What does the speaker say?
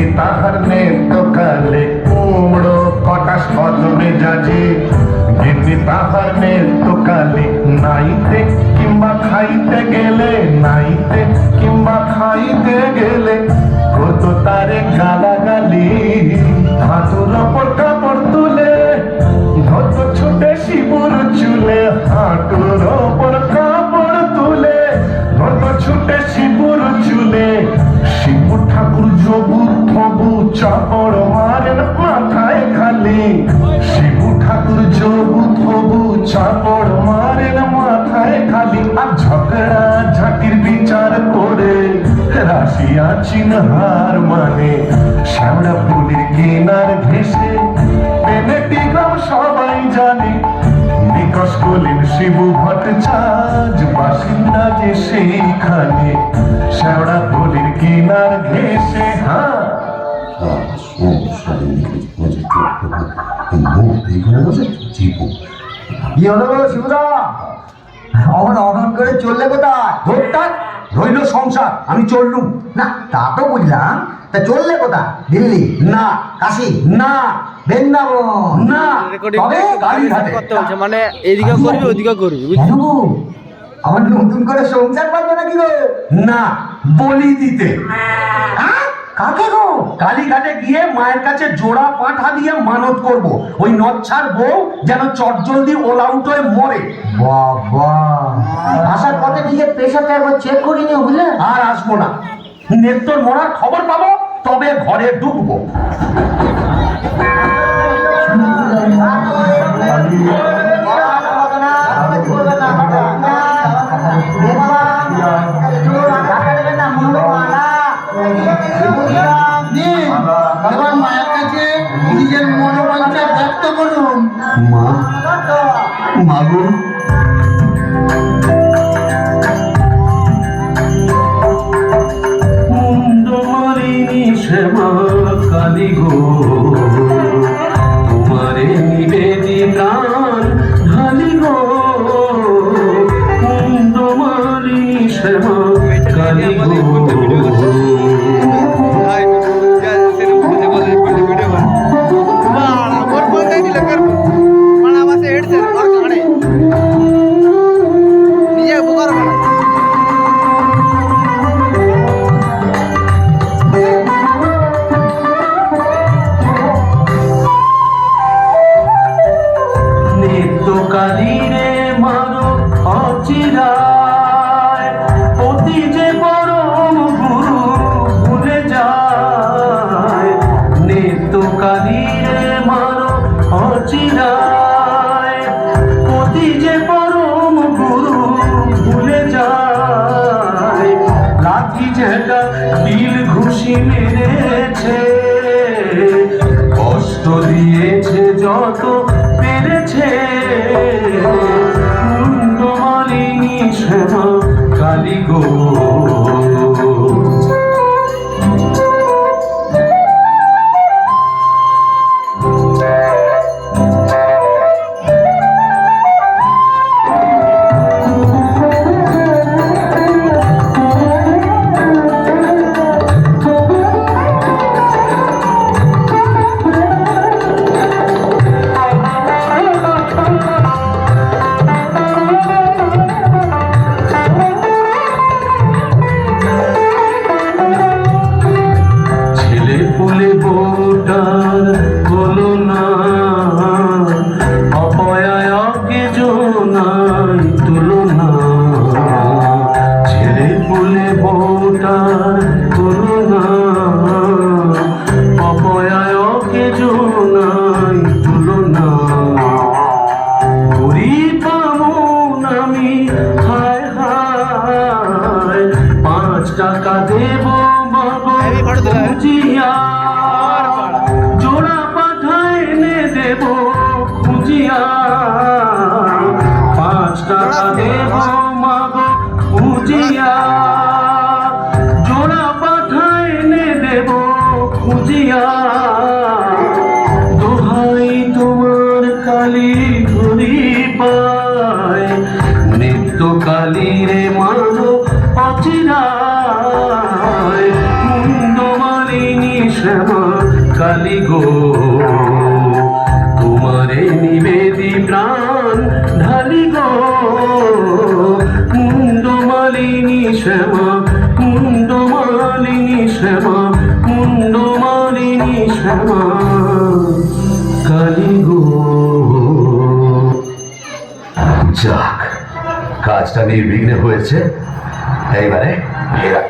গিন্নি তাহার নেত্য কালে কুমড়ো কটাস বদমে যাজে গিন্নি তাহার নেত্য কালে নাইতে কিংবা খাইতে গেলে নাইতে কিংবা খাইতে গেলে কত তারে গালাগালি হাঁটুর ওপর কাপড় তুলে ধত ছুটে শিবুর চুলে হাঁটুর ওপর কাপড় তুলে ধত ছুটে শিবুর চুলে শিবু ঠাকুর জবু থবু চাপড় মারেন মাথায় খালি শিবু ঠাকুর জবু থবু চাপড় মারেন মাথায় খালি আর ঝগড়া ঝাঁটির বিচার করে রাশিয়া চিনহার মানে শ্যামড়া ফুলের কেনার ঘেসে পেনেটি গ্রাম সবাই জানে নিকশ কলিন শিবু ভট্টাচার্য বাসিন্দা যে সেইখানে শ্যামড়া ফুলের কেনার ঘেসে কি হলো গো শিবুদা? অন করে চললে কোথায়? ধরতার রইল সংসার, আমি চললুম না। তা তো বুঝলাম, তা চললে কোথায়? দিল্লি না, কাশি না, বৃন্দাবন না, তবে কালীঘাটে। মানে এদিকে করবি ওদিকে করবি। আমার নতুন করে সংসার পাবো নাকি গো? না, বলি দিতে। কাকে গো? কালীঘাটে গিয়ে মায়ের কাছে জোড়া পাঁঠা দিয়ে মানত করব, ওই নচ্ছার বউ যেন চটজলদি ওলাউট হয়ে মরে। বাবা, আসার পথে নিজের প্রেশারটা একবার চেক করে নিও, বুঝলে? আর আসবো না। নেত্তর মরার খবর পাবো তবে ঘরে ঢুকবো। এবার মায়ের কাছে নিজের মনোবাঞ্ছা ব্যক্ত করুন। মা, মাগো, মুন্ডমালিনী শ্যামা কালী গো, তোমারে নিবেদি প্রাণ ঢালি গো, মুন্ডমালিনী শ্যামা কালী গো। কালীরে মারো অচিরায়, অতি যে পরম গুরু ভুলে যায়। নেত্য কালীরে মারো অচিরায়, অতি যে পরম গুরু ভুলে যায়। লাঠি ঝেঁটা বিল ঘুষি মেরেছে, কষ্ট দিয়েছে যত পেরেছে। মুন্ডমালিনী শ্যামা কালী গো, টাকা দেব খুঁজিয়া, জোড়া পাঠায় এনে দেব খুঁজিয়া। 5 টাকা দেব মাগো খুঁজিয়া, জোড়া পাঠায় এনে দেব খুঁজিয়া। দোহাই তোমার কালী ধরি পায়, নিত্য কালীরে মানো অচিরায়। মুন্ডমালিনী শ্যামা গো তোমারে নিবেদি প্রাণ ঢালি গো মুন্ডমালিনী শ্যামা মুন্ডমালিনী শ্যামা মুন্ডমালিনী শ্যামা কালী গো। যাক, কাজটা নির্বিঘ্নে হয়েছে। এইবারে ফেরা।